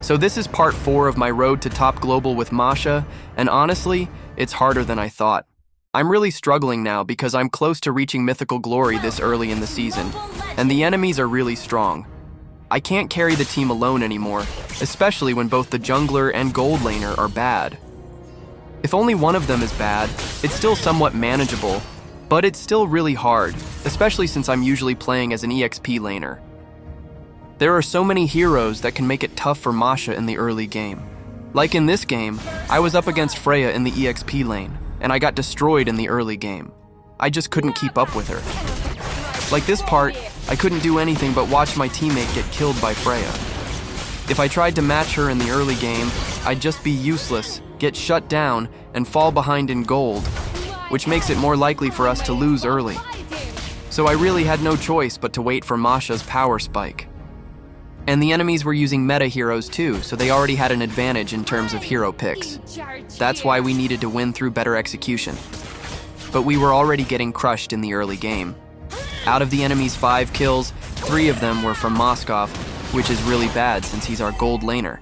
So this is part 4 of my road to top global with Masha, and honestly, it's harder than I thought. I'm really struggling now because I'm close to reaching mythical glory this early in the season, and the enemies are really strong. I can't carry the team alone anymore, especially when both the jungler and gold laner are bad. If only one of them is bad, it's still somewhat manageable, but it's still really hard, especially since I'm usually playing as an EXP laner. There are so many heroes that can make it tough for Masha in the early game. Like in this game, I was up against Freya in the EXP lane, and I got destroyed in the early game. I just couldn't keep up with her. Like this part, I couldn't do anything but watch my teammate get killed by Freya. If I tried to match her in the early game, I'd just be useless, get shut down, and fall behind in gold, which makes it more likely for us to lose early. So I really had no choice but to wait for Masha's power spike. And the enemies were using meta heroes too, so they already had an advantage in terms of hero picks. That's why we needed to win through better execution. But we were already getting crushed in the early game. Out of the enemy's 5 kills, 3 of them were from Moskov, which is really bad since he's our gold laner.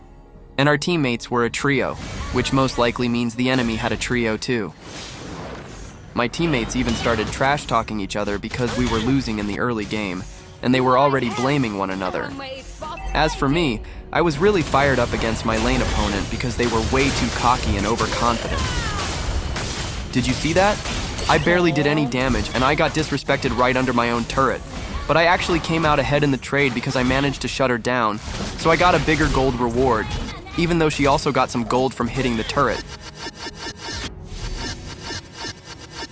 And our teammates were a trio, which most likely means the enemy had a trio too. My teammates even started trash-talking each other because we were losing in the early game, and they were already blaming one another. As for me, I was really fired up against my lane opponent because they were way too cocky and overconfident. Did you see that? I barely did any damage and I got disrespected right under my own turret. But I actually came out ahead in the trade because I managed to shut her down, so I got a bigger gold reward, even though she also got some gold from hitting the turret.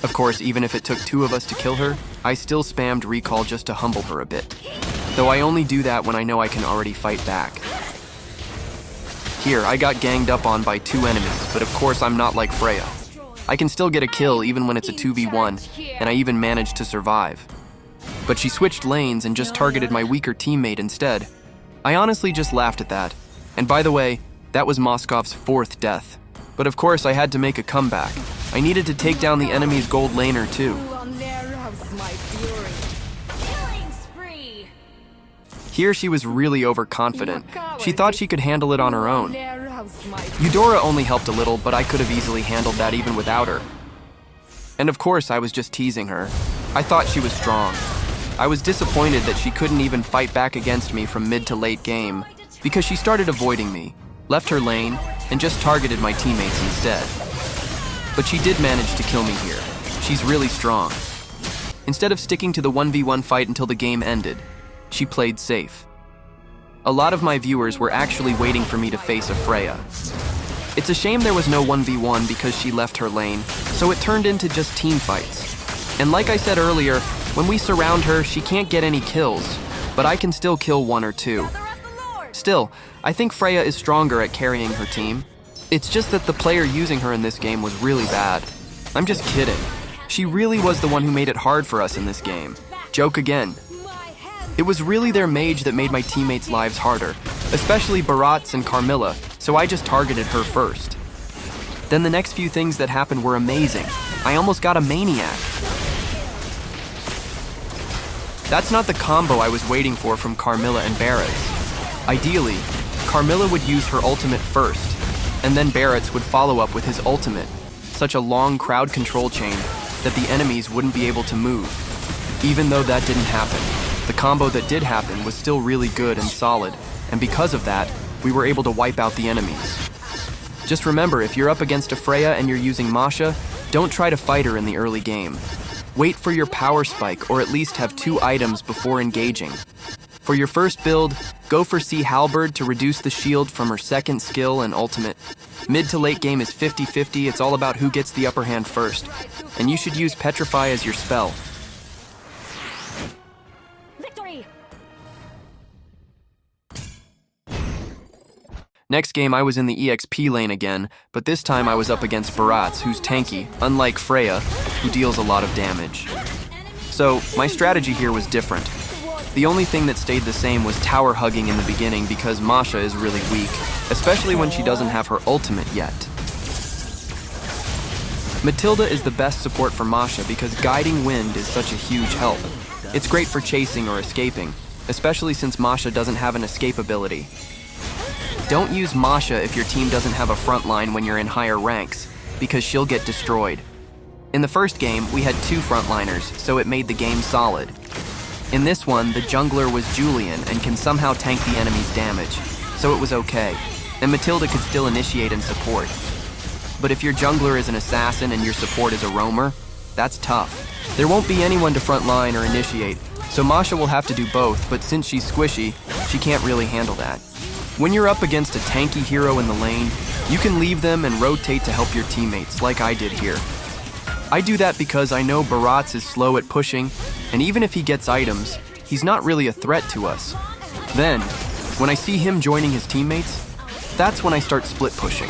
Of course, even if it took 2 of us to kill her, I still spammed recall just to humble her a bit. Though I only do that when I know I can already fight back. Here, I got ganged up on by 2 enemies, but of course I'm not like Freya. I can still get a kill even when it's a 2v1, and I even managed to survive. But she switched lanes and just targeted my weaker teammate instead. I honestly just laughed at that. And by the way, that was Moskov's 4th death. But of course I had to make a comeback. I needed to take down the enemy's gold laner too. Here she was really overconfident. She thought she could handle it on her own. Eudora only helped a little, but I could have easily handled that even without her. And of course I was just teasing her. I thought she was strong. I was disappointed that she couldn't even fight back against me from mid to late game, because she started avoiding me, left her lane, and just targeted my teammates instead. But she did manage to kill me here. She's really strong. Instead of sticking to the 1v1 fight until the game ended, she played safe. A lot of my viewers were actually waiting for me to face a Freya. It's a shame there was no 1v1 because she left her lane, so it turned into just team fights. And like I said earlier, when we surround her, she can't get any kills, but I can still kill 1 or 2. Still, I think Freya is stronger at carrying her team. It's just that the player using her in this game was really bad. I'm just kidding. She really was the one who made it hard for us in this game. Joke again. It was really their mage that made my teammates' lives harder, especially Barats and Carmilla, so I just targeted her first. Then the next few things that happened were amazing. I almost got a maniac. That's not the combo I was waiting for from Carmilla and Barats. Ideally, Carmilla would use her ultimate first, and then Barats would follow up with his ultimate, such a long crowd control chain that the enemies wouldn't be able to move. Even though that didn't happen, the combo that did happen was still really good and solid, and because of that, we were able to wipe out the enemies. Just remember, if you're up against a Freya and you're using Masha, don't try to fight her in the early game. Wait for your power spike, or at least have 2 items before engaging. For your first build, go for Sea Halberd to reduce the shield from her 2nd skill and ultimate. Mid to late game is 50-50, it's all about who gets the upper hand first, and you should use Petrify as your spell. Next game I was in the EXP lane again, but this time I was up against Barats, who's tanky, unlike Freya, who deals a lot of damage. So, my strategy here was different. The only thing that stayed the same was tower hugging in the beginning because Masha is really weak, especially when she doesn't have her ultimate yet. Matilda is the best support for Masha because Guiding Wind is such a huge help. It's great for chasing or escaping, especially since Masha doesn't have an escape ability. Don't use Masha if your team doesn't have a front line when you're in higher ranks, because she'll get destroyed. In the first game, we had 2 frontliners, so it made the game solid. In this one, the jungler was Julian and can somehow tank the enemy's damage, so it was okay, and Matilda could still initiate and support. But if your jungler is an assassin and your support is a roamer, that's tough. There won't be anyone to frontline or initiate, so Masha will have to do both, but since she's squishy, she can't really handle that. When you're up against a tanky hero in the lane, you can leave them and rotate to help your teammates, like I did here. I do that because I know Barats is slow at pushing, and even if he gets items, he's not really a threat to us. Then, when I see him joining his teammates, that's when I start split pushing.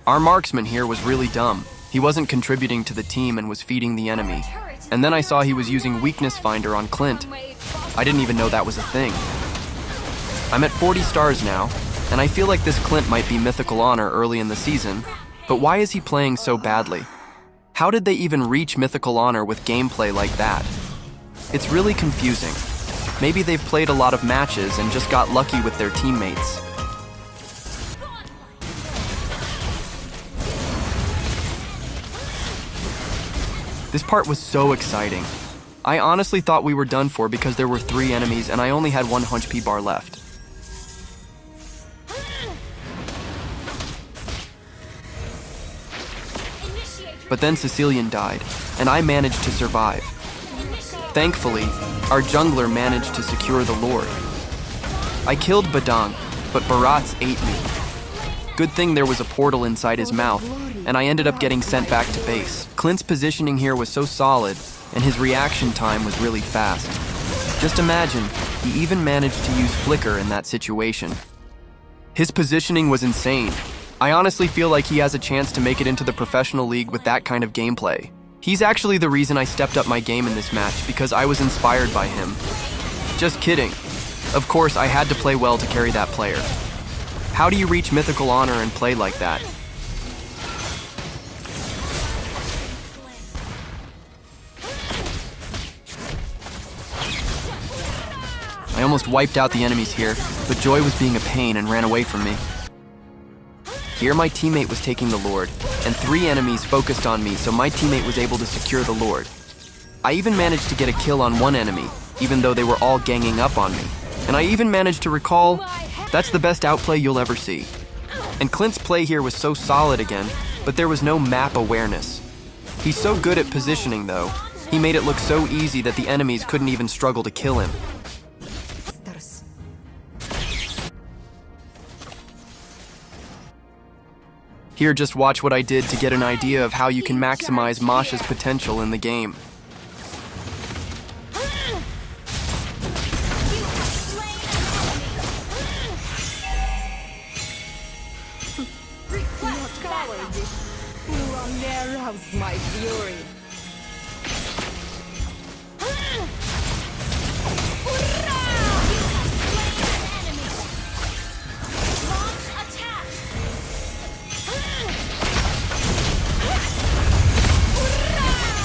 Our marksman here was really dumb. He wasn't contributing to the team and was feeding the enemy. And then I saw he was using weakness finder on Clint. I didn't even know that was a thing. I'm at 40 stars now, and I feel like this Clint might be mythical honor early in the season, but why is he playing so badly? How did they even reach mythical honor with gameplay like that? It's really confusing. Maybe they've played a lot of matches and just got lucky with their teammates. This part was so exciting. I honestly thought we were done for because there were 3 enemies and I only had 1 HP bar left. But then Sicilian died, and I managed to survive. Thankfully, our jungler managed to secure the Lord. I killed Badang, but Barats ate me. Good thing there was a portal inside his mouth, and I ended up getting sent back to base. Clint's positioning here was so solid, and his reaction time was really fast. Just imagine, he even managed to use Flicker in that situation. His positioning was insane. I honestly feel like he has a chance to make it into the professional league with that kind of gameplay. He's actually the reason I stepped up my game in this match, because I was inspired by him. Just kidding. Of course, I had to play well to carry that player. How do you reach mythical honor and play like that? I almost wiped out the enemies here, but Joy was being a pain and ran away from me. Here my teammate was taking the Lord, and 3 enemies focused on me, so my teammate was able to secure the Lord. I even managed to get a kill on 1 enemy, even though they were all ganging up on me. And I even managed to recall, that's the best outplay you'll ever see. And Clint's play here was so solid again, but there was no map awareness. He's so good at positioning though, he made it look so easy that the enemies couldn't even struggle to kill him. Here, just watch what I did to get an idea of how you can maximize Masha's potential in the game. My fury.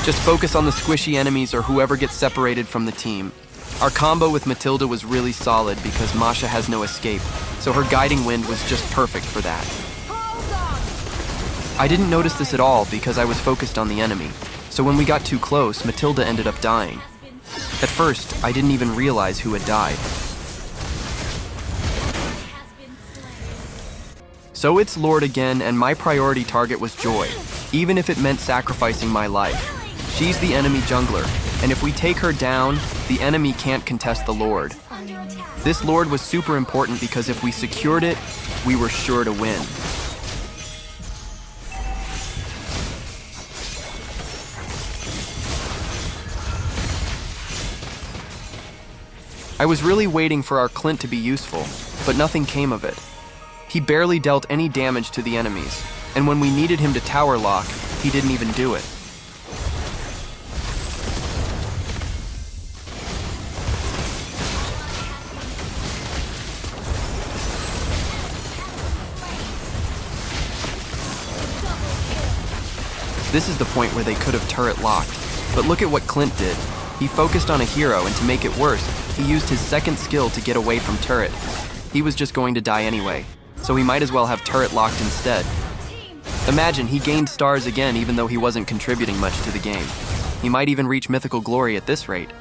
Just focus on the squishy enemies or whoever gets separated from the team. Our combo with Matilda was really solid because Masha has no escape, so her guiding wind was just perfect for that. I didn't notice this at all because I was focused on the enemy, so when we got too close, Matilda ended up dying. At first, I didn't even realize who had died. So it's Lord again, and my priority target was Joy, even if it meant sacrificing my life. She's the enemy jungler, and if we take her down, the enemy can't contest the Lord. This Lord was super important because if we secured it, we were sure to win. I was really waiting for our Clint to be useful, but nothing came of it. He barely dealt any damage to the enemies, and when we needed him to tower lock, he didn't even do it. This is the point where they could have turret locked, but look at what Clint did. He focused on a hero, and to make it worse, he used his second skill to get away from turret. He was just going to die anyway, so he might as well have turret locked instead. Imagine, he gained stars again even though he wasn't contributing much to the game. He might even reach mythical glory at this rate.